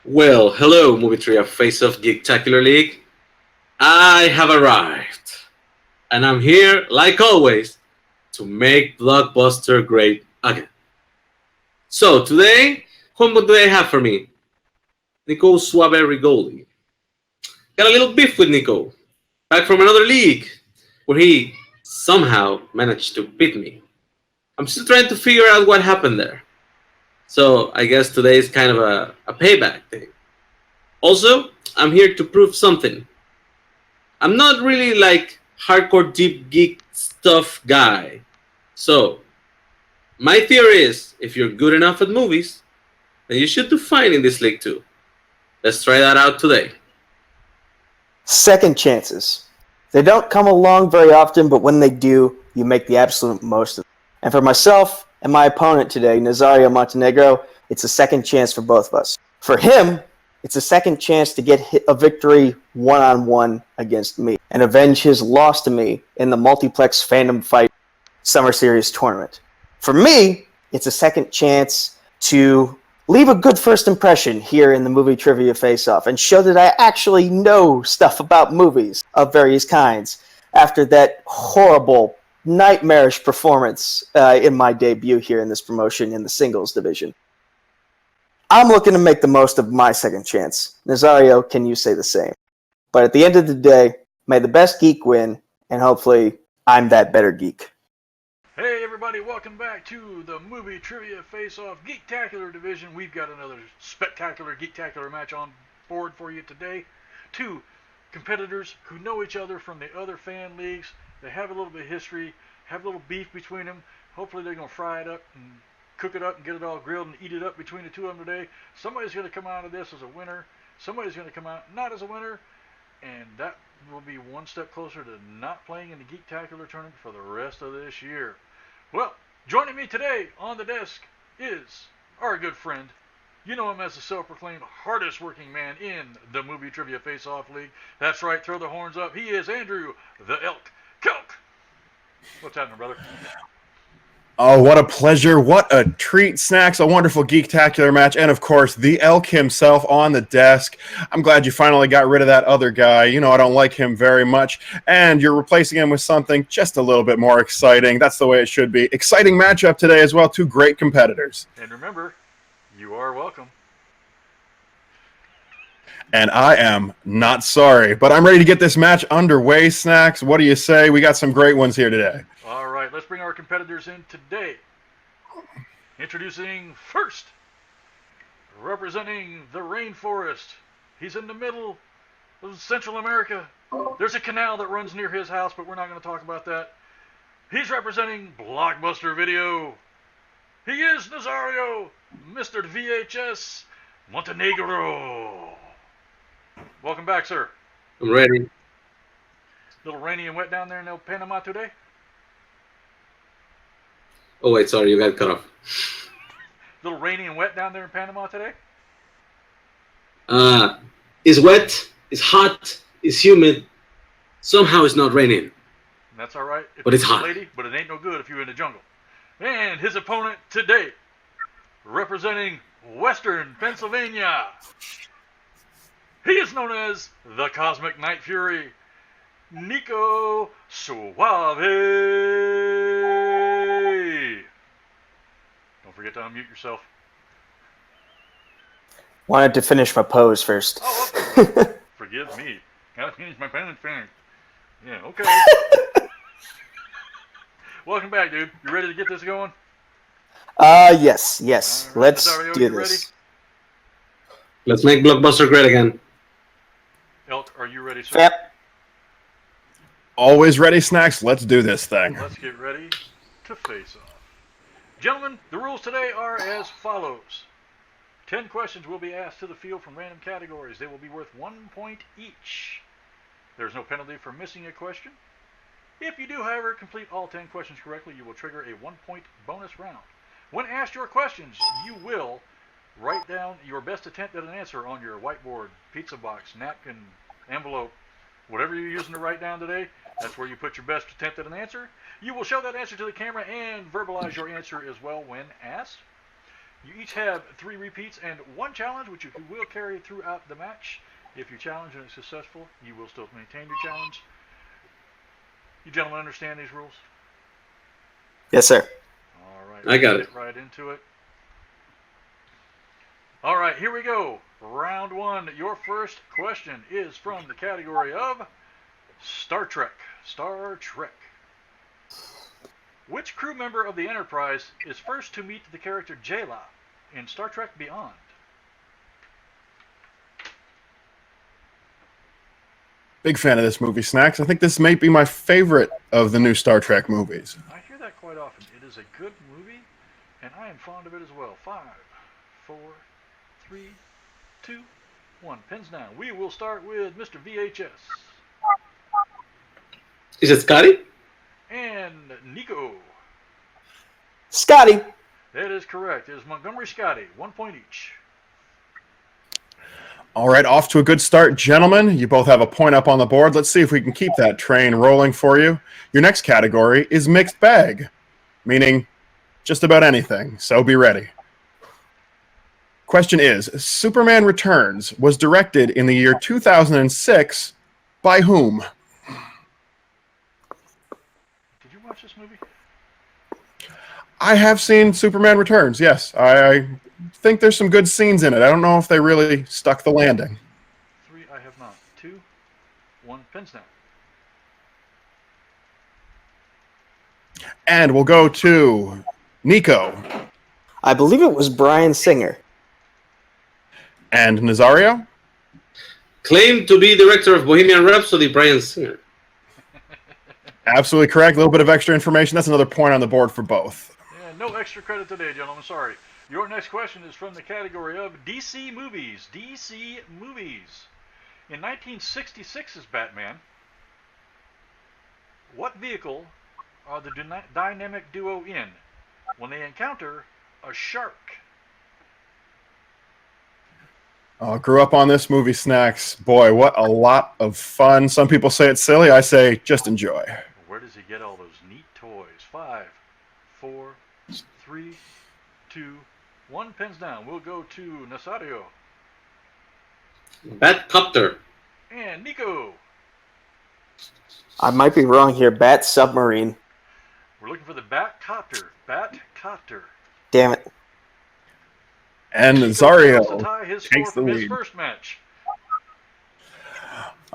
Well, hello, Movie Tree of Face Off Geektacular League. I have arrived, and I'm here, like always, to make Blockbuster great again. So, today, what do they have for me? Nico Suave Regoli. Got a little beef with Nico, back from another league, where he somehow managed to beat me. I'm still trying to figure out what happened there. So, I guess today is kind of a payback thing. Also, I'm here to prove something. I'm not really like hardcore deep geek stuff guy. So, my theory is if you're good enough at movies, then you should do fine in this league too. Let's try that out today. Second chances. They don't come along very often, but when they do, you make the absolute most of them. And for myself and my opponent today, Nazario Montenegro, it's a second chance for both of us. For him, it's a second chance to get a victory one-on-one against me and avenge his loss to me in the Multiplex Fandom Fight Summer Series tournament. For me, it's a second chance to leave a good first impression here in the Movie Trivia Face-Off and show that I actually know stuff about movies of various kinds after that horrible, nightmarish performance in my debut here in this promotion in the singles division. I'm looking to make the most of my second chance. Nazario, can you say the same? But at the end of the day, may the best geek win, and hopefully I'm that better geek. Hey everybody, welcome back to the Movie Trivia Face-Off Geektacular Division. We've got another spectacular Geektacular match on board for you today. Two competitors who know each other from the other fan leagues. They have a little bit of history, have a little beef between them. Hopefully they're going to fry it up and cook it up and get it all grilled and eat it up between the two of them today. Somebody's going to come out of this as a winner. Somebody's going to come out not as a winner. And that will be one step closer to not playing in the Geektacular tournament for the rest of this year. Well, joining me today on the desk is our good friend. You know him as the self-proclaimed hardest working man in the Movie Trivia Face-Off League. That's right, throw the horns up. He is Andrew the Elk Kelk. What's happening, brother? Oh, what a pleasure. What a treat. Snacks, a wonderful geektacular match. And, of course, the Elk himself on the desk. I'm glad you finally got rid of that other guy. You know, I don't like him very much. And you're replacing him with something just a little bit more exciting. That's the way it should be. Exciting matchup today as well. Two great competitors. And remember, you are welcome. And I am not sorry. But I'm ready to get this match underway, Snacks. What do you say? We got some great ones here today. All right, let's bring our competitors in today. Introducing first, representing the rainforest. He's in the middle of Central America. There's a canal that runs near his house, but we're not going to talk about that. He's representing Blockbuster Video. He is Nazario, Mr. VHS Montenegro. Welcome back, sir. I'm ready. A little rainy and wet down there in El Panama today. Oh, wait, sorry, you got cut off. A little rainy and wet down there in Panama today. It's wet, it's hot, it's humid. Somehow it's not raining. And that's all right. But it's hot. Lady, but it ain't no good if you're in the jungle. And his opponent today, representing Western Pennsylvania. He is known as the Cosmic Night Fury, Nico Suave. Don't forget to unmute yourself. Wanted to finish my pose first. Oh, forgive me. Gotta finish my pen and finish. Yeah, okay. Welcome back, dude. You ready to get this going? Yes. Right. Let's Nazario, do you this. ready? Let's make Blockbuster great again. Elk, are you ready, sir? Yep. Always ready, Snacks. Let's do this thing. Let's get ready to face off. Gentlemen, the rules today are as follows. 10 questions will be asked to the field from random categories. They will be worth 1 point each. There's no penalty for missing a question. If you do, however, complete all 10 questions correctly, you will trigger a 1 point bonus round. When asked your questions, you will write down your best attempt at an answer on your whiteboard, pizza box, napkin, envelope, whatever you're using to write down today. That's where you put your best attempt at an answer. You will show that answer to the camera and verbalize your answer as well when asked. You each have 3 repeats and 1 challenge, which you will carry throughout the match. If you challenge and it's successful, you will still maintain your challenge. You gentlemen understand these rules? Yes, sir. All right, I got let's get right into it. All right, here we go. Round 1. Your first question is from the category of Star Trek. Star Trek. Which crew member of the Enterprise is first to meet the character Jayla in Star Trek Beyond? Big fan of this movie, Snacks. I think this may be my favorite of the new Star Trek movies. I hear that quite often. It is a good movie, and I am fond of it as well. 5, 4, 3, 2, 1. Pins down. We will start with Mr. VHS. Is it Scotty? And Nico. Scotty. That is correct. It is Montgomery Scotty. 1 point each. All right, off to a good start, gentlemen. You both have a point up on the board. Let's see if we can keep that train rolling for you. Your next category is mixed bag, meaning just about anything, so be ready. Question is, Superman Returns was directed in the year 2006 by whom? Did you watch this movie? I have seen Superman Returns, yes. I think there's some good scenes in it. I don't know if they really stuck the landing. 3, I have not. 2, 1. Pins down. And we'll go to Nico. I believe it was Bryan Singer. And Nazario? Claimed to be director of Bohemian Rhapsody, Bryan Singer. Absolutely correct. A little bit of extra information. That's another point on the board for both. Yeah, no extra credit today, gentlemen. Sorry. Your next question is from the category of DC movies. DC movies. In 1966's Batman, what vehicle are the dynamic duo in when they encounter a shark? Oh, grew up on this movie, Snacks. Boy, what a lot of fun. Some people say it's silly. I say just enjoy. Where does he get all those neat toys? 5, 4, 3, 2, 1. Pins down. We'll go to Nazario. Batcopter. And Nico. I might be wrong here. Bat Submarine. We're looking for the Batcopter. Batcopter. Damn it. And To Nazario tie his score takes the from his lead. first match.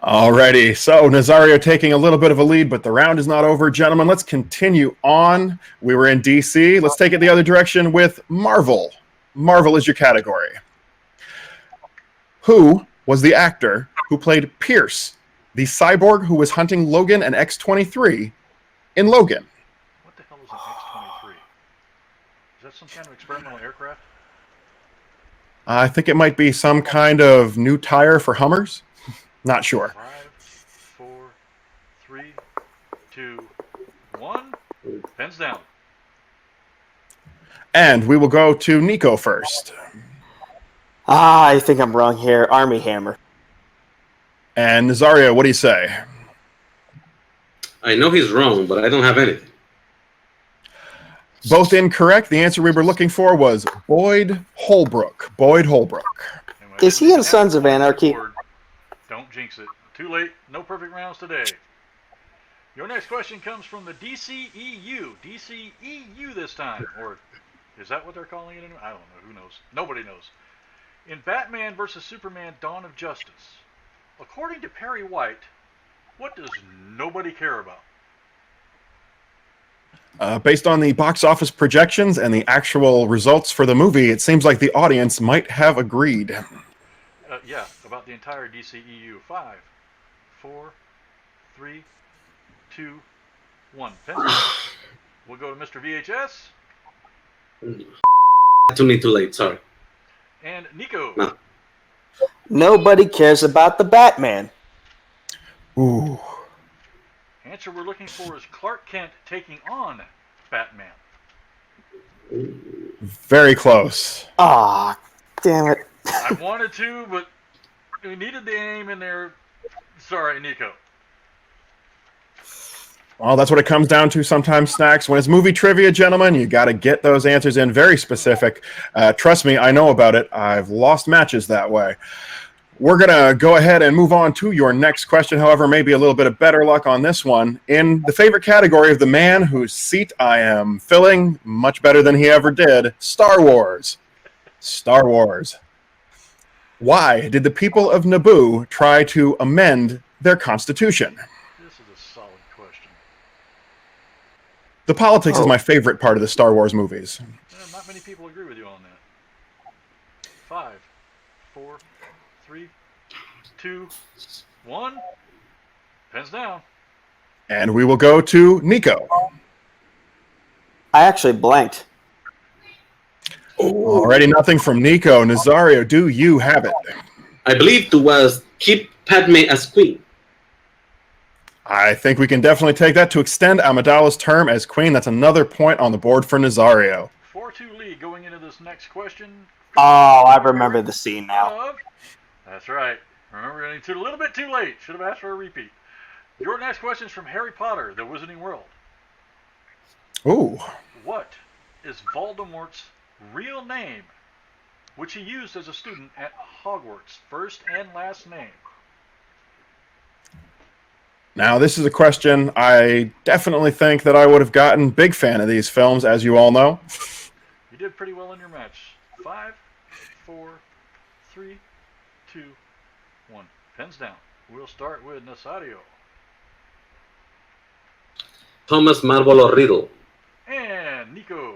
Alrighty, so Nazario taking a little bit of a lead, but the round is not over. Gentlemen, let's continue on. We were in DC. Let's take it the other direction with Marvel. Marvel is your category. Who was the actor who played Pierce, the cyborg who was hunting Logan and X-23 in Logan? What the hell is an X-23? Is that some kind of experimental aircraft? I think it might be some kind of new tire for Hummers. Not sure. 5, 4, 3, 2, 1. Pens down. And we will go to Nico first. I think I'm wrong here. Army Hammer. And Nazario, what do you say? I know he's wrong, but I don't have anything. Both incorrect. The answer we were looking for was Boyd Holbrook. Boyd Holbrook. Anyway, Is he in Sons of Anarchy? Don't jinx it. Too late. No perfect rounds today. Your next question comes from the DCEU. DCEU this time. Or is that what they're calling it? I don't know. Who knows? Nobody knows. In Batman vs. Superman Dawn of Justice, according to Perry White, what does nobody care about? Based on the box office projections and the actual results for the movie, it seems like the audience might have agreed. Yeah, about the entire DCEU. 5, 4, 3, 2, 1. We'll go to Mr. VHS. Too late, sorry. And Nico. No. Nobody cares about the Batman. Ooh. Answer we're looking for is Clark Kent taking on Batman. Very close. Ah, damn it. I wanted to, but we needed the aim in there. Sorry, Nico. Well, that's what it comes down to sometimes, Snacks. When it's movie trivia, gentlemen, you got to get those answers in very specific. Trust me, I know about it. I've lost matches that way. We're going to go ahead and move on to your next question. However, maybe a little bit of better luck on this one. In the favorite category of the man whose seat I am filling much better than he ever did, Star Wars. Star Wars. Why did the people of Naboo try to amend their constitution? This is a solid question. The politics is my favorite part of the Star Wars movies. Not many people agree with you on that. 5, 4, 3, 2, 1. Pens down. And we will go to Nico. I actually blanked. Already nothing from Nico. Nazario, do you have it? I believe it was keep Padme as queen. I think we can definitely take that to extend Amidala's term as queen. That's another point on the board for Nazario. 4-2 lead going into this next question. Oh, I remember the scene now. That's right. Remember, it's a little bit too late. Should have asked for a repeat. Your next question is from Harry Potter, The Wizarding World. Ooh. What is Voldemort's real name, which he used as a student at Hogwarts? First and last name. Now, this is a question I definitely think that I would have gotten. Big fan of these films, as you all know. You did pretty well in your match. 5, 4, 3, 2, 1. Pens down. We'll start with Nazario. Thomas Marvel or Riddle. And Nico.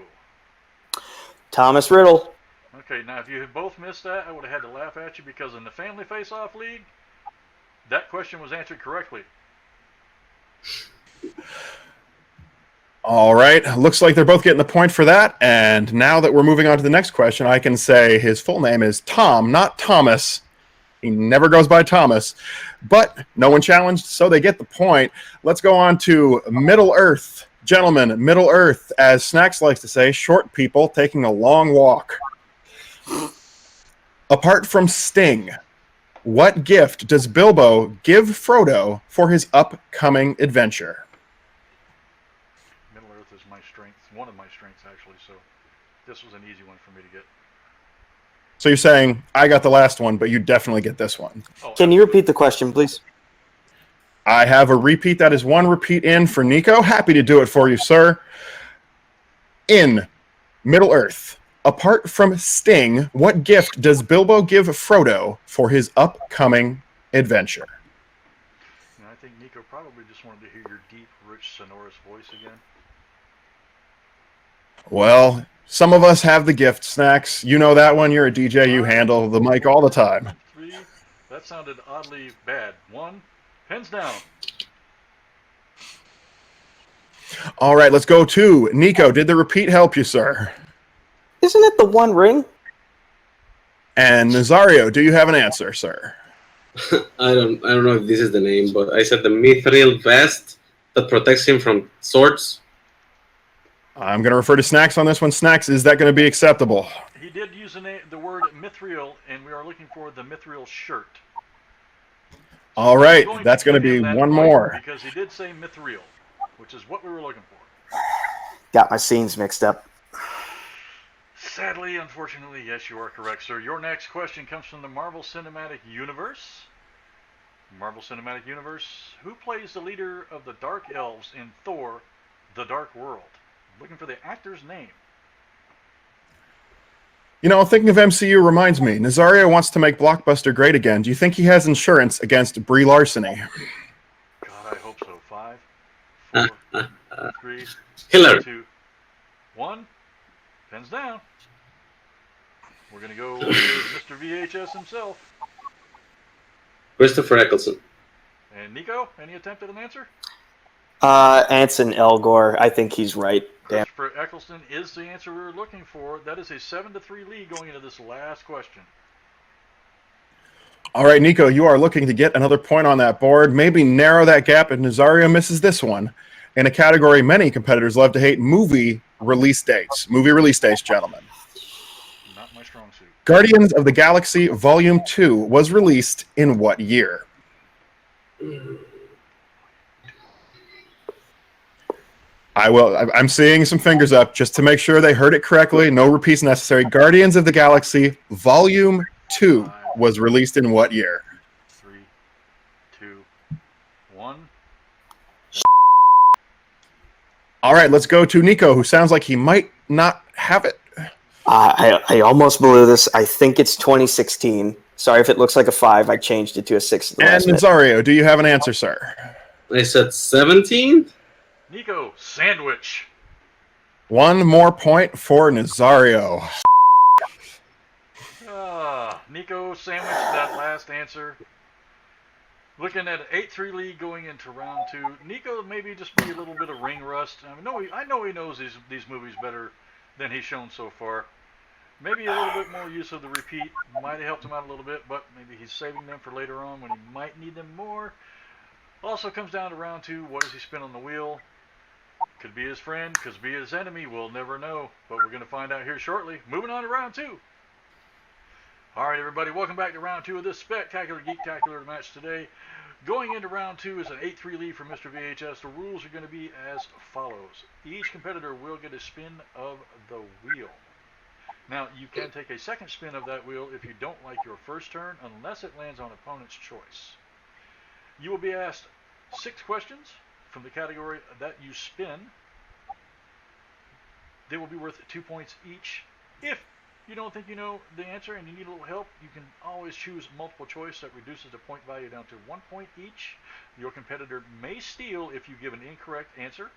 Thomas Riddle. Okay, now if you had both missed that, I would have had to laugh at you because in the Family Face-Off League, that question was answered correctly. All right. Looks like they're both getting the point for that. And now that we're moving on to the next question, I can say his full name is Tom, not Thomas. He never goes by Thomas. But no one challenged, so they get the point. Let's go on to Middle Earth. Gentlemen, Middle Earth, as Snacks likes to say, short people taking a long walk. Apart from Sting, what gift does Bilbo give Frodo for his upcoming adventure? Middle Earth is my strength, one of my strengths actually, so this was an easy one for me to get. So you're saying I got the last one, but you definitely get this one. Oh, Can you repeat the question, please? I have a repeat. That is one repeat in for Nico. Happy to do it for you, sir. In Middle Earth, apart from Sting, what gift does Bilbo give Frodo for his upcoming adventure? I think Nico probably just wanted to hear your deep, rich, sonorous voice again. Well, some of us have the gift, Snacks. You know that one. You're a DJ. You handle the mic all the time. 3. That sounded oddly bad. 1. Pens down. All right, let's go to Nico. Did the repeat help you, sir? Isn't it the One Ring? And Nazario, do you have an answer, sir? I don't know if this is the name, but I said the mithril vest that protects him from swords. I'm going to refer to Snacks on this one. Snacks, is that going to be acceptable? He did use the word mithril, and we are looking for the mithril shirt. All right, that's going to be one more. Because he did say mithril, which is what we were looking for. Got my scenes mixed up. Sadly, unfortunately, yes, you are correct, sir. Your next question comes from the Marvel Cinematic Universe. Marvel Cinematic Universe. Who plays the leader of the Dark Elves in Thor, The Dark World? Looking for the actor's name. You know, thinking of MCU reminds me, Nazario wants to make Blockbuster great again. Do you think he has insurance against Brie larceny? God, I hope so. 5, 4, 3, Hillary. 2, 1. Pens down. We're going to go with Mr. VHS himself. Christopher Eccleston. And Nico, any attempt at an answer? Anson Elgor. I think he's right. Damn. Christopher Eccleston is the answer we were looking for. That is a 7-3 lead going into this last question. All right, Nico, you are looking to get another point on that board. Maybe narrow that gap if Nazario misses this one. In a category many competitors love to hate, movie release dates. Movie release dates, gentlemen. Not my strong suit. Guardians of the Galaxy Volume 2 was released in what year? I will. I'm seeing some fingers up just to make sure they heard it correctly. No repeats necessary. Guardians of the Galaxy Volume 2 5, was released in what year? 3, 2, 1. All right, let's go to Nico, who sounds like he might not have it. I almost blew this. I think it's 2016. Sorry if it looks like a 5. I changed it to a 6 at the And last minute. Nazario, do you have an answer, sir? I said 17. Nico, sandwich. One more point for Nazario. Nico sandwiched that last answer. Looking at an 8-3 lead going into round 2. Nico maybe just be a little bit of ring rust. I know he knows these movies better than he's shown so far. Maybe a little bit more use of the repeat might have helped him out a little bit, but maybe he's saving them for later on when he might need them more. Also comes down to round 2. What does he spin on the wheel? Could be his friend, could be his enemy. We'll never know, but we're going to find out here shortly. Moving on to round 2. All right, everybody, welcome back to round 2 of this spectacular geek-tacular match today. Going into round 2 is an 8-3 lead for Mr. VHS. The rules are going to be as follows. Each competitor will get a spin of the wheel. Now, you can take a second spin of that wheel if you don't like your first turn, unless it lands on opponent's choice. You will be asked 6 questions from the category that you spin. They will be worth 2 points each. If you don't think you know the answer and you need a little help, you can always choose multiple choice that reduces the point value down to 1 point each. Your competitor may steal if you give an incorrect answer.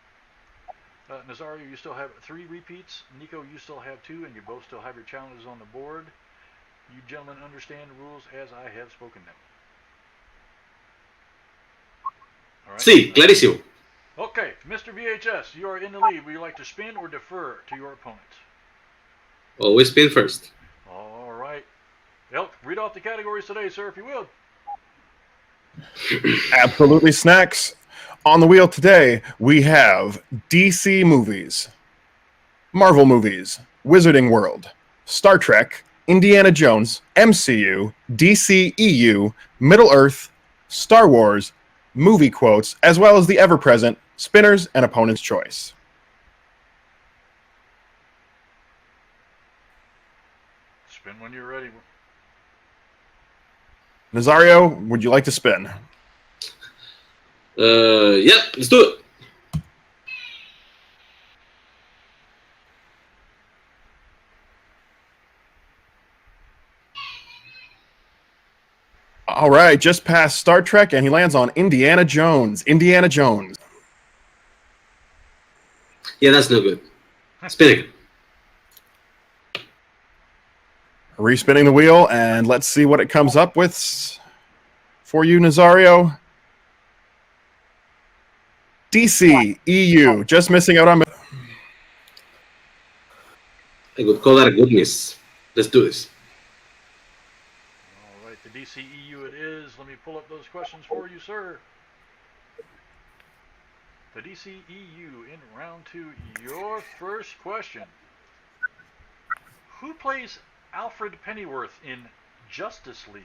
Nazario, you still have 3 repeats. Nico, you still have 2, and you both still have your challenges on the board. You gentlemen understand the rules as I have spoken them. All right. Sí, clarísimo. Okay, Mr. VHS, you are in the lead. Would you like to spin or defer to your opponent? Always spin first. All right. Elk, read off the categories today, sir, if you will. Absolutely, Snacks. On the wheel today, we have DC movies, Marvel movies, Wizarding World, Star Trek, Indiana Jones, MCU, DCEU, Middle-earth, Star Wars, movie quotes, as well as the ever-present spinners and opponent's choice. Spin when you're ready. Nazario, would you like to spin? Yeah, let's do it. All right, just past Star Trek, and he lands on Indiana Jones. Indiana Jones. Yeah, that's no good. Spin again. Respinning the wheel, and let's see what it comes up with for you, Nazario. DC, EU, just missing out on... I would call that a good miss. Let's do this. All right, the DCEU it is. Let me pull up those questions for you, sir. The DCEU in round 2. Your first question. Who plays Alfred Pennyworth in Justice League?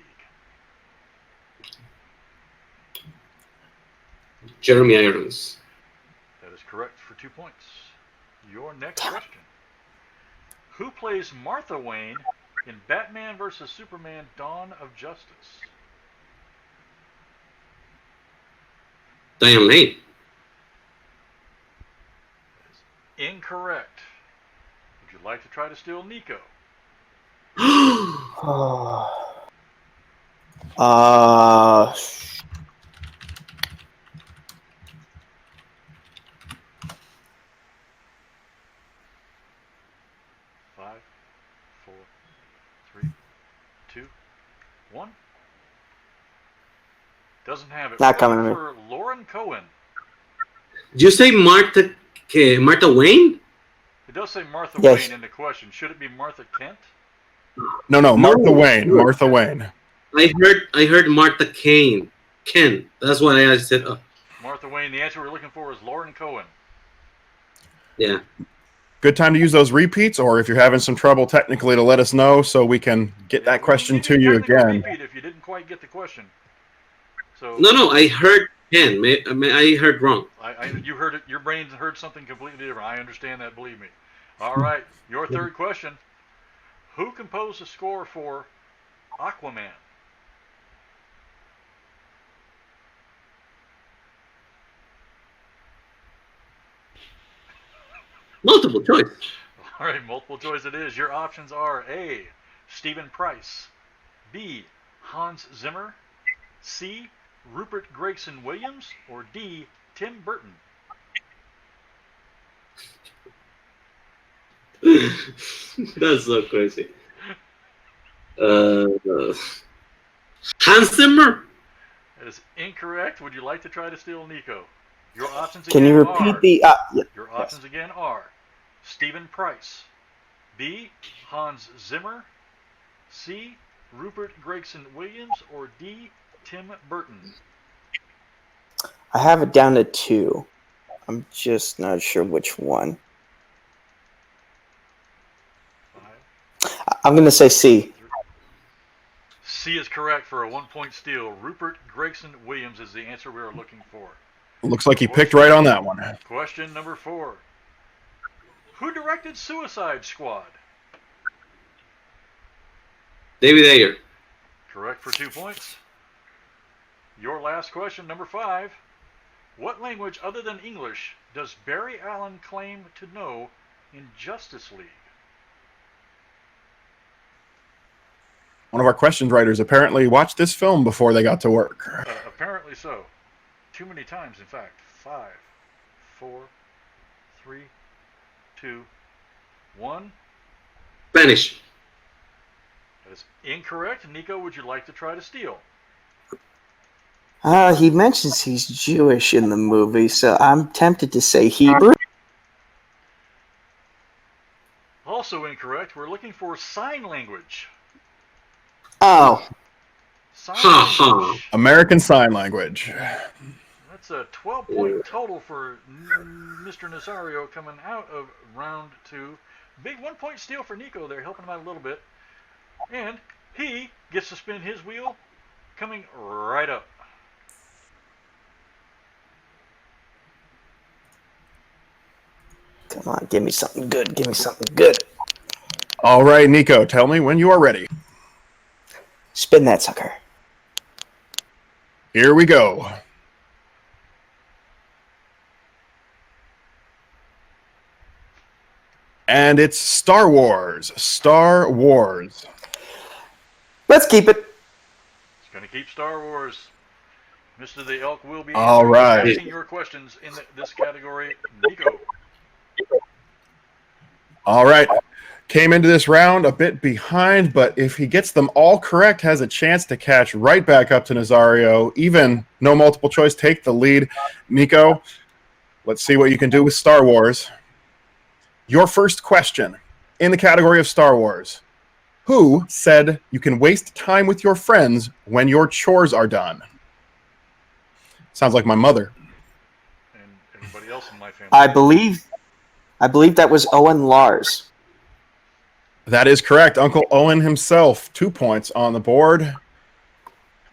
Jeremy Irons. That is correct for 2 points. Your next question. Who plays Martha Wayne in Batman vs. Superman Dawn of Justice? Diane Lane. That is incorrect. Would you like to try to steal Nico? Five, 4, 3, 2, 1. Doesn't have it. Not coming to me. For Lauren Cohen. Did you say Martha Wayne? It does say Martha Yes. Wayne in the question. Should it be Martha Kent? No, Martha No. Wayne. Martha Wayne. I heard Martha Kane. Ken. That's why I said. Oh, Martha Wayne. The answer we're looking for is Lauren Cohen. yeah. Good time to use those repeats, or if you're having some trouble technically, to let us know so we can get that question to you Technical again. repeat if you didn't quite get the question. So No. I heard 10. I heard wrong. You heard it. Your brain heard something completely different. I understand that. Believe me. All right. Your third question: who composed the score for Aquaman? Multiple choice. All right, multiple choice it is. Your options are A. Stephen Price, B. Hans Zimmer, C. Rupert Gregson Williams, or D. Tim Burton. That's so crazy. Hans Zimmer? That is incorrect. Would you like to try to steal Nico? Your options Can again you repeat are. the? Your Yes. options again are Stephen Price, B. Hans Zimmer, C. Rupert Gregson Williams, or D. Tim Burton. I have it down to 2. I'm just not sure which one. 5. I'm gonna say C. C is correct for a 1-point steal. Rupert Gregson Williams is the answer we are looking for. Looks like he picked right on that one. Question number 4. Who directed Suicide Squad? David Ayer. Correct for 2 points. Your last question, number 5. What language other than English does Barry Allen claim to know in Justice League? One of our questions writers apparently watched this film before they got to work. Apparently so. Too many times, in fact. 5, 4, 3, 2, 1. Spanish. That is incorrect. Nico, would you like to try to steal? He mentions he's Jewish in the movie, so I'm tempted to say Hebrew. Also incorrect. We're looking for sign language. Oh, Sign Ha language. American Sign Language. That's a 12-point total for Mr. Nazario coming out of round 2. Big 1-point steal for Nico there, helping him out a little bit. And he gets to spin his wheel, coming right up. come on, give me something good. Give me something good. All right, Nico, tell me when you are ready. Spin that sucker. Here we go. And it's Star Wars. Star Wars. Let's keep it. It's going to keep Star Wars. Mr. The Elk will be All right. asking your questions in this category. Nico. All right. Came into this round a bit behind, but if he gets them all correct, has a chance to catch right back up to Nazario. Even no multiple choice, take the lead. Nico, let's see what you can do with Star Wars. Your first question in the category of Star Wars. Who said you can waste time with your friends when your chores are done? Sounds like my mother. And everybody else in my family. I believe that was Owen Lars. That is correct. Uncle Owen himself. 2 points on the board.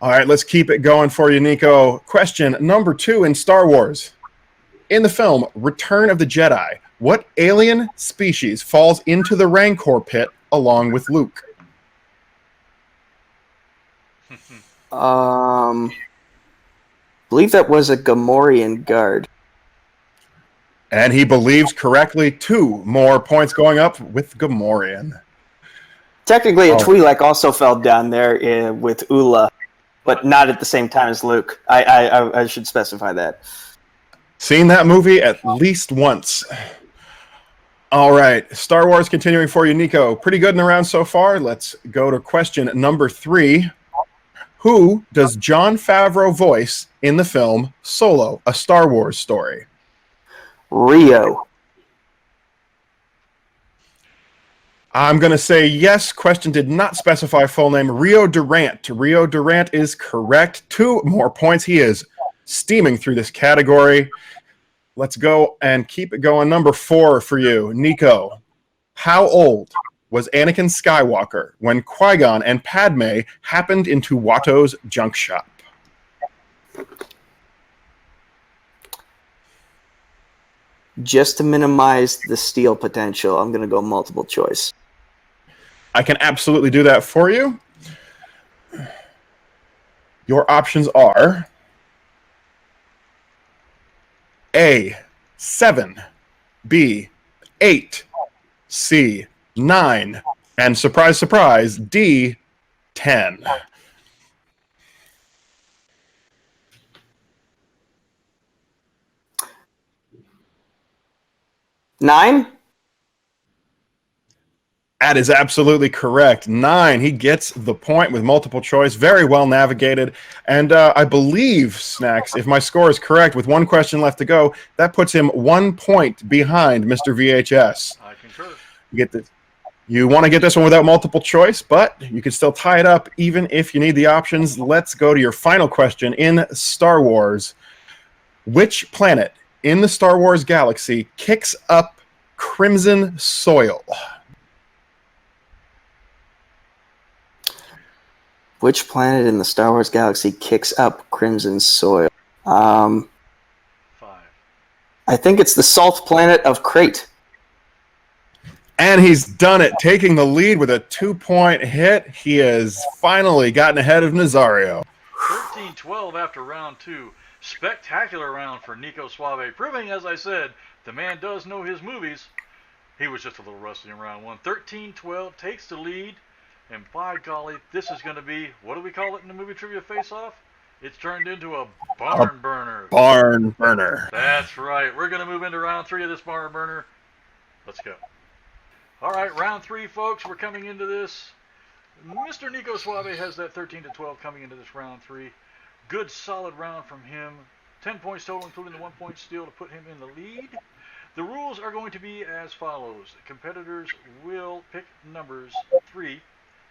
All right, let's keep it going for you, Nico. Question number 2 in Star Wars. In the film Return of the Jedi, what alien species falls into the Rancor pit along with Luke? Believe that was a Gamorrean guard. And he believes correctly. 2 more points going up with Gamorrean. Technically, a Twi'lek also fell down there with Ula, but not at the same time as Luke. I should specify that. Seen that movie at least once. All right, Star Wars continuing for you, Nico. Pretty good in the round so far. Let's go to question number 3. Who does Jon Favreau voice in the film Solo, a Star Wars story? Rio. I'm going to say yes. Question did not specify full name. Rio Durant. Rio Durant is correct. 2 more points. He is steaming through this category. Let's go and keep it going. Number 4 for you, Nico. How old was Anakin Skywalker when Qui-Gon and Padme happened into Watto's junk shop? just to minimize the steal potential, I'm going to go multiple choice. I can absolutely do that for you. Your options are A, 7, B, 8, C, 9, and surprise, surprise, D, 10. Nine? That is absolutely correct. 9. He gets the point with multiple choice. Very well navigated. And I believe, Snacks, if my score is correct, with one question left to go, that puts him 1 point behind Mr. VHS. I concur. You want to get this one without multiple choice, but you can still tie it up even if you need the options. Let's go to your final question in Star Wars. Which planet in the Star Wars galaxy kicks up crimson soil? Which planet in the Star Wars galaxy kicks up crimson soil? 5. I think it's the salt planet of Crate. And he's done it, taking the lead with a 2-point hit. He has finally gotten ahead of Nazario. 13-12 after round 2. Spectacular round for Nico Suave, proving, as I said, the man does know his movies. He was just a little rusty in round 1. 13-12 takes the lead. And by golly, this is going to be, what do we call it in the movie trivia face-off? It's turned into a barn burner. Barn burner. That's right. We're going to move into round 3 of this barn burner. Let's go. All right, round 3, folks. We're coming into this. Mr. Nico Suave has that 13-12 coming into this round 3. Good, solid round from him. 10 points total, including the 1-point steal to put him in the lead. The rules are going to be as follows. Competitors will pick numbers 3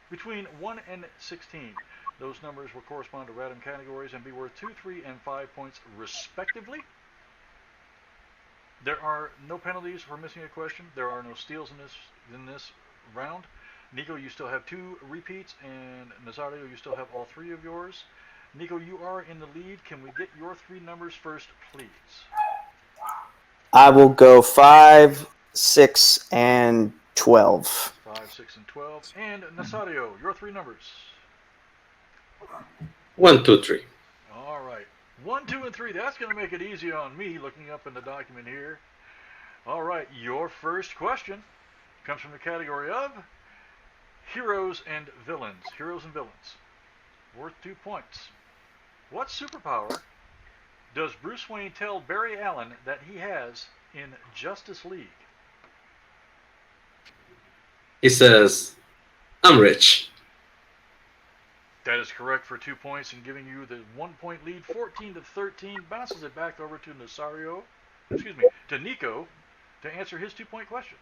between 1 and 16. Those numbers will correspond to random categories and be worth 2, 3, and 5 points respectively. There are no penalties for missing a question. There are no steals in this round. Nico, you still have 2 repeats, and Nazario, you still have all 3 of yours. Nico, you are in the lead. Can we get your 3 numbers first, please? I will go 5, 6, and 12. 5, 6, and 12. And Nazario, your 3 numbers. 1, 2, 3. All right. 1, 2, and 3. That's going to make it easy on me looking up in the document here. All right. Your first question comes from the category of heroes and villains. Heroes and villains. Worth 2 points. What superpower does Bruce Wayne tell Barry Allen that he has in Justice League? He says, I'm rich. That is correct for 2 points and giving you the 1-point lead. 14-13 bounces it back over to to Nico to answer his 2-point question.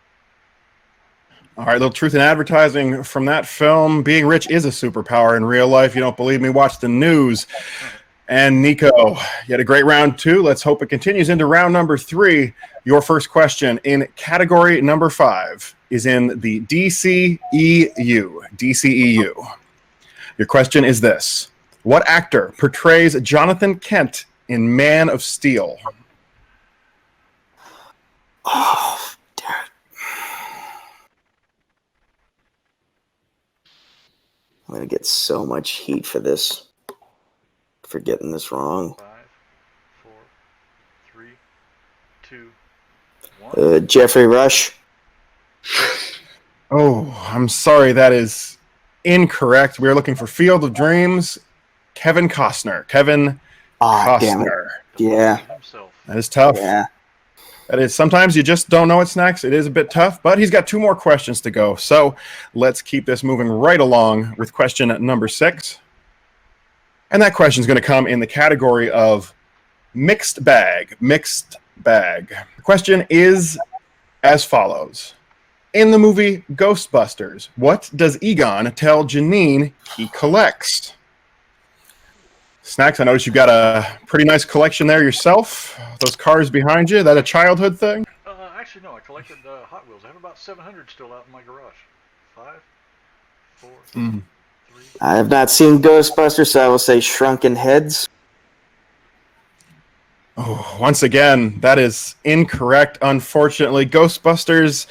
All right, little truth in advertising from that film. Being rich is a superpower in real life. You don't believe me? Watch the news. And Nico, you had a great round 2. Let's hope it continues into round number 3. Your first question in category number 5 is in the DCEU. DCEU. Your question is this. What actor portrays Jonathan Kent in Man of Steel? Oh, damn it. I'm going to get so much heat for this. For getting this wrong. 5, 4, 3, 2, 1. Jeffrey Rush. Oh, I'm sorry. That is incorrect. We are looking for Field of Dreams. Kevin Costner. Kevin Damn it. Costner. Yeah. Himself. That is tough. Yeah. That is, sometimes you just don't know it, Snacks. It is a bit tough, but he's got 2 more questions to go. So let's keep this moving right along with question number 6. And that question is going to come in the category of mixed bag. Mixed bag. The question is as follows. In the movie Ghostbusters, what does Egon tell Janine he collects? Snacks, I noticed you've got a pretty nice collection there yourself. Those cars behind you, that a childhood thing? Actually, no. I collected Hot Wheels. I have about 700 still out in my garage. 5, 4, 3. I have not seen Ghostbusters, so I will say Shrunken Heads. Oh, once again, that is incorrect. Unfortunately, Ghostbusters,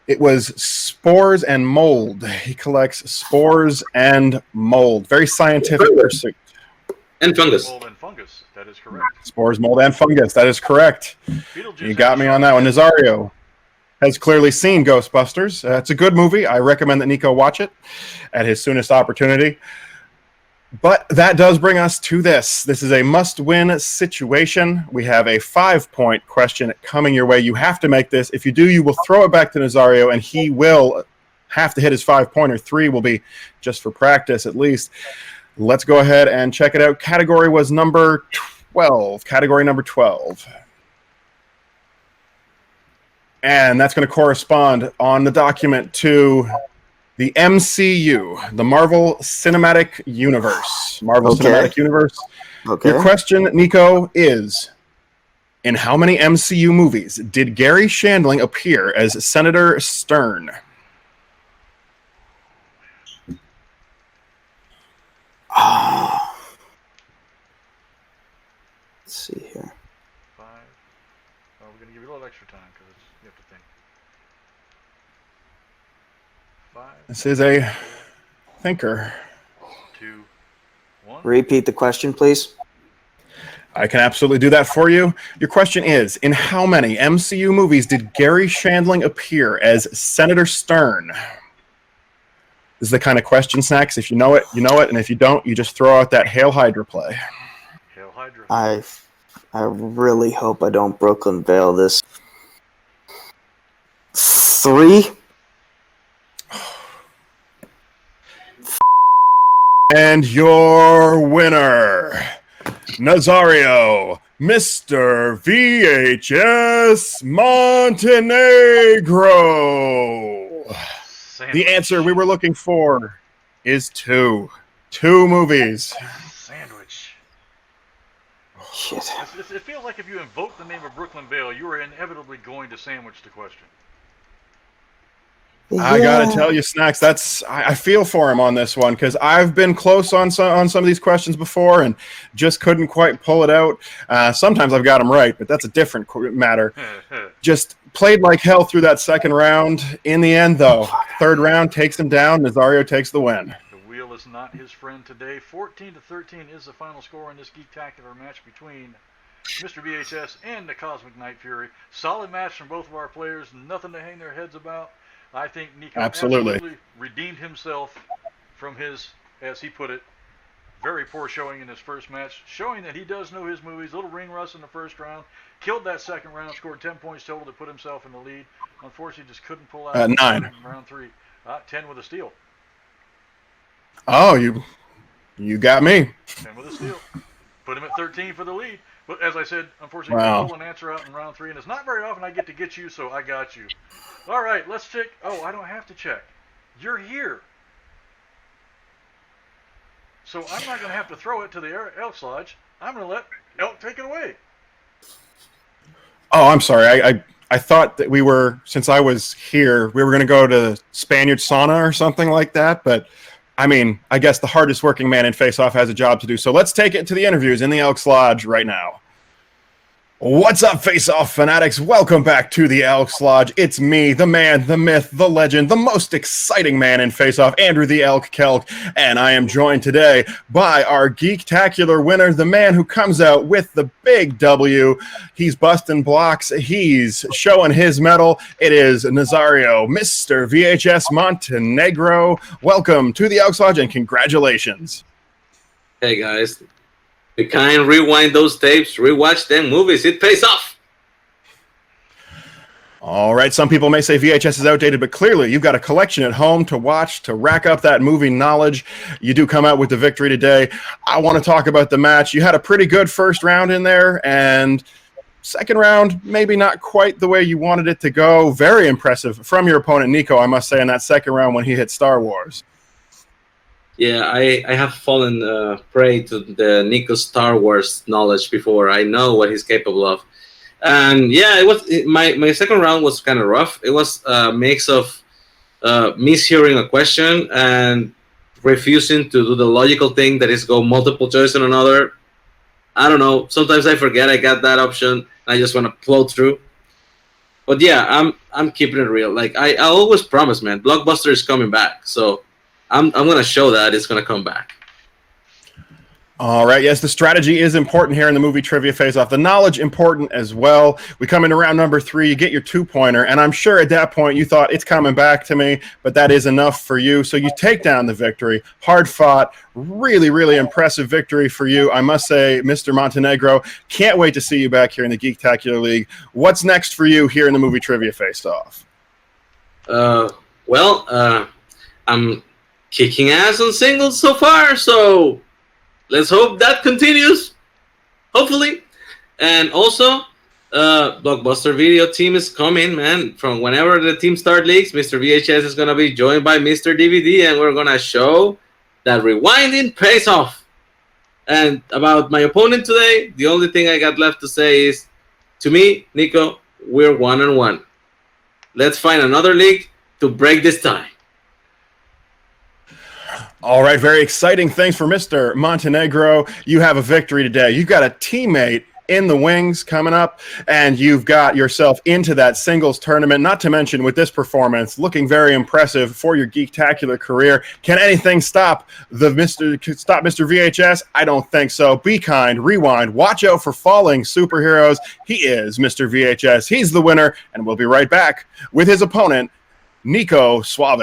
it was spores and mold. He collects spores and mold. Very scientific pursuit. And fungus. Mold and fungus. That is correct. Spores, mold, and fungus. That is correct. Beetlejuice You got me on that one. Nazario has clearly seen Ghostbusters. It's a good movie. I recommend that Nico watch it at his soonest opportunity. But that does bring us to this. This is a must-win situation. We have a 5-point question coming your way. You have to make this. If you do, you will throw it back to Nazario, and he will have to hit his 5-pointer. 3 will be just for practice, at least. Let's go ahead and check it out. Category was number 12. Category number 12. And that's going to correspond on the document to the MCU, the Marvel Cinematic Universe. Marvel Cinematic Universe. Okay. Your question, Nico, is: in how many MCU movies did Gary Shandling appear as Senator Stern? Let's see here. 5. Well, we're going to give you a little extra time because you have to think. 5. This is a thinker. 2, 1. Repeat the question, please. I can absolutely do that for you. Your question is: in how many MCU movies did Gary Shandling appear as Senator Stern? This is the kind of question, Snacks. If you know it, you know it. And if you don't, you just throw out that Hail Hydra play. Hail Hydra. I really hope I don't Brooklyn Veil this. 3? And your winner, Nazario, Mr. VHS Montenegro. The answer we were looking for is 2. 2 movies. Sandwich. Shit. It feels like if you invoke the name of Brooklyn Vale, you are inevitably going to sandwich the question. I gotta tell you, Snacks, I feel for him on this one because I've been close on some of these questions before and just couldn't quite pull it out. Sometimes I've got them right, but that's a different matter. Just played like hell through that second round. In the end, though, third round takes him down. Nazario takes the win. The wheel is not his friend today. 14-13 is the final score in this geektacular match between Mr. VHS and the Cosmic Night Fury. Solid match from both of our players. Nothing to hang their heads about. I think Nico absolutely redeemed himself from his, as he put it, very poor showing in his first match, showing that he does know his movies. Little ring rust in the first round, killed that second round, scored 10 points total to put himself in the lead. Unfortunately, just couldn't pull out 9 in round 3. 10 with a steal. Oh, you got me. 10 with a steal. Put him at 13 for the lead. But as I said, unfortunately, Wow. couldn't pull an answer out in round 3, and it's not very often I get to get you, so I got you. All right, let's check. Oh, I don't have to check. You're here. So I'm not going to have to throw it to the Elks Lodge. I'm going to let Elk take it away. Oh, I'm sorry. I thought that we were, since I was here, we were going to go to Spaniard Sauna or something like that. But, I mean, I guess the hardest working man in Face Off has a job to do. So let's take it to the interviews in the Elks Lodge right now. What's up, Face-Off fanatics? Welcome back to the Elks Lodge. It's me, the man, the myth, the legend, the most exciting man in Face-Off, Andrew the Elk Kelk, and I am joined today by our Geektacular winner, the man who comes out with the big W. He's busting blocks. He's showing his mettle. It is Nazario, Mr. VHS Montenegro. Welcome to the Elks Lodge, and congratulations. Hey, guys. You can rewind those tapes, rewatch them movies. It pays off. All right, some people may say VHS is outdated, but clearly you've got a collection at home to watch, to rack up that movie knowledge. You do come out with the victory today. I want to talk about the match. You had a pretty good first round in there, and second round, maybe not quite the way you wanted it to go. Very impressive from your opponent, Nico, I must say, in that second round when he hit Star Wars. Yeah, I have fallen prey to the Nico Star Wars knowledge before. I know what he's capable of. And yeah, my second round was kind of rough. It was a mix of mishearing a question and refusing to do the logical thing that is go multiple choice on another. I don't know. Sometimes I forget I got that option. I just want to plow through. But yeah, I'm keeping it real. Like I always promise, man, Blockbuster is coming back. So I'm gonna show that it's gonna come back. All right, yes, the strategy is important here in the movie trivia face-off. The knowledge important as well. We come into round number 3, you get your 2-pointer, and I'm sure at that point you thought it's coming back to me, but that is enough for you. So you take down the victory. Hard fought, really, really impressive victory for you. I must say, Mr. Montenegro, can't wait to see you back here in the Geektacular League. What's next for you here in the movie trivia face-off? I'm kicking ass on singles so far, so let's hope that continues. Hopefully. And also, Blockbuster Video team is coming, man. From whenever the team start leagues, Mr. VHS is going to be joined by Mr. DVD, and we're going to show that rewinding pays off. And about my opponent today, the only thing I got left to say is, to me, Nico, we're 1-1. Let's find another league to break this tie. All right, very exciting things for Mr. Montenegro. You have a victory today. You've got a teammate in the wings coming up, and you've got yourself into that singles tournament, not to mention with this performance, looking very impressive for your Geektacular career. Can anything stop Mr. VHS? I don't think so. Be kind, rewind, watch out for falling superheroes. He is Mr. VHS. He's the winner, and we'll be right back with his opponent, Nico Suave.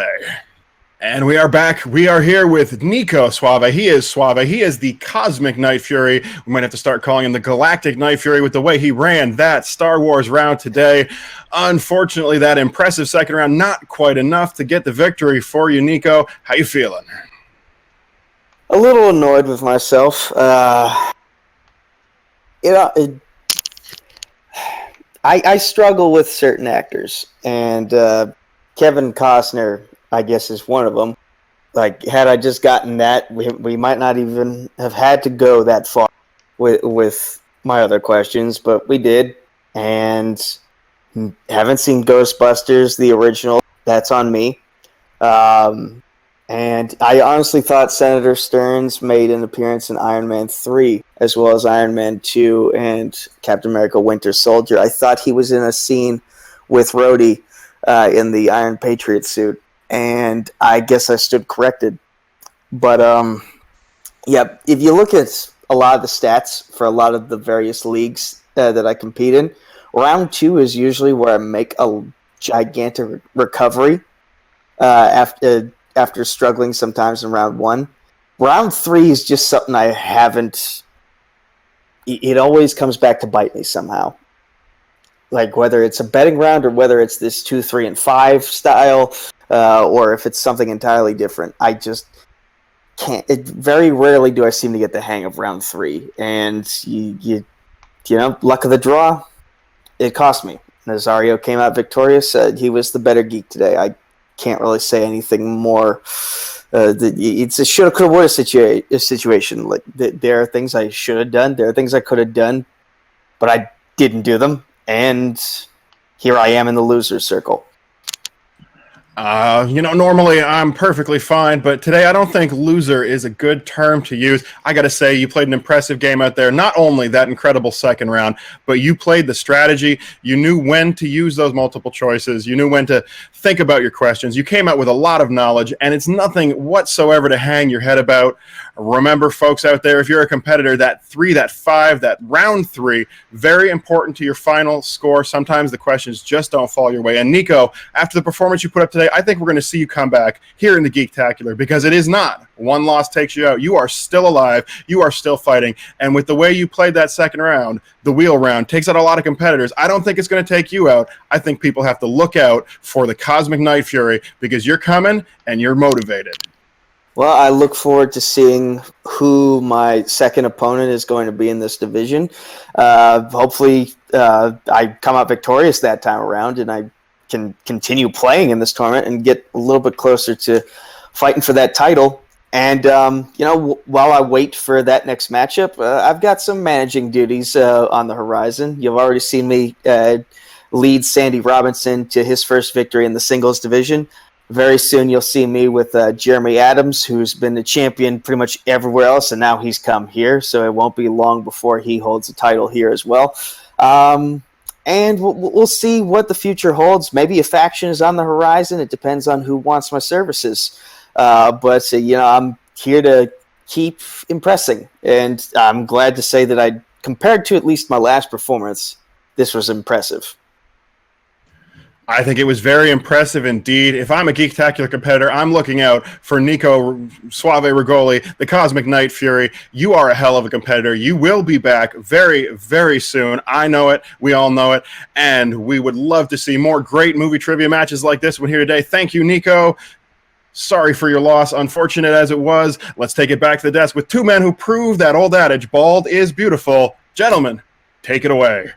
And we are back. We are here with Nico Suave. He is Suave. He is the Cosmic Night Fury. We might have to start calling him the Galactic Night Fury with the way he ran that Star Wars round today. Unfortunately, that impressive second round, not quite enough to get the victory for you, Nico. How you feeling? A little annoyed with myself. I struggle with certain actors, and Kevin Costner, I guess, is one of them. Like, had I just gotten that, we might not even have had to go that far with my other questions, but we did. And haven't seen Ghostbusters, the original. That's on me. And I honestly thought Senator Stearns made an appearance in Iron Man 3, as well as Iron Man 2 and Captain America Winter Soldier. I thought he was in a scene with Rhodey in the Iron Patriot suit. And I guess I stood corrected. But, yeah, if you look at a lot of the stats for a lot of the various leagues that I compete in, round 2 is usually where I make a gigantic recovery after struggling sometimes in round 1. Round 3 is just something I haven't... It always comes back to bite me somehow. Like, whether it's a betting round or whether it's this 2, 3, and 5 style... or if it's something entirely different. I just can't. Very rarely do I seem to get the hang of round 3. And, you know, luck of the draw, it cost me. Nazario came out victorious. He was the better geek today. I can't really say anything more. It's a shoulda, coulda, woulda situation. Like, there are things I should have done. There are things I could have done. But I didn't do them. And here I am in the loser's circle. Normally I'm perfectly fine, but today I don't think loser is a good term to use. I got to say, you played an impressive game out there. Not only that incredible second round, but you played the strategy. You knew when to use those multiple choices. You knew when to think about your questions. You came out with a lot of knowledge, and it's nothing whatsoever to hang your head about. Remember, folks out there, if you're a competitor, that 3, that 5, that round 3, very important to your final score. Sometimes the questions just don't fall your way. And Nico, after the performance you put up today, I think we're going to see you come back here in the Geektacular, because it is not one loss takes you out. You are still alive. You are still fighting. And with the way you played that second round, the wheel round, takes out a lot of competitors. I don't think it's going to take you out. I think people have to look out for the Cosmic Night Fury, because you're coming and you're motivated. Well, I look forward to seeing who my second opponent is going to be in this division. Hopefully, I come out victorious that time around, and I can continue playing in this tournament and get a little bit closer to fighting for that title. And, while I wait for that next matchup, I've got some managing duties on the horizon. You've already seen me lead Sandy Robinson to his first victory in the singles division. Very soon you'll see me with Jeremy Adams, who's been the champion pretty much everywhere else, and now he's come here, so it won't be long before he holds the title here as well. And we'll see what the future holds. Maybe a faction is on the horizon. It depends on who wants my services. But I'm here to keep impressing, and I'm glad to say that compared to at least my last performance, this was impressive. I think it was very impressive indeed. If I'm a Geektacular competitor, I'm looking out for Nico Suave Regoli, the Cosmic Night Fury. You are a hell of a competitor. You will be back very, very soon. I know it. We all know it. And we would love to see more great movie trivia matches like this one here today. Thank you, Nico. Sorry for your loss, unfortunate as it was. Let's take it back to the desk with two men who prove that old adage, bald is beautiful. Gentlemen, take it away.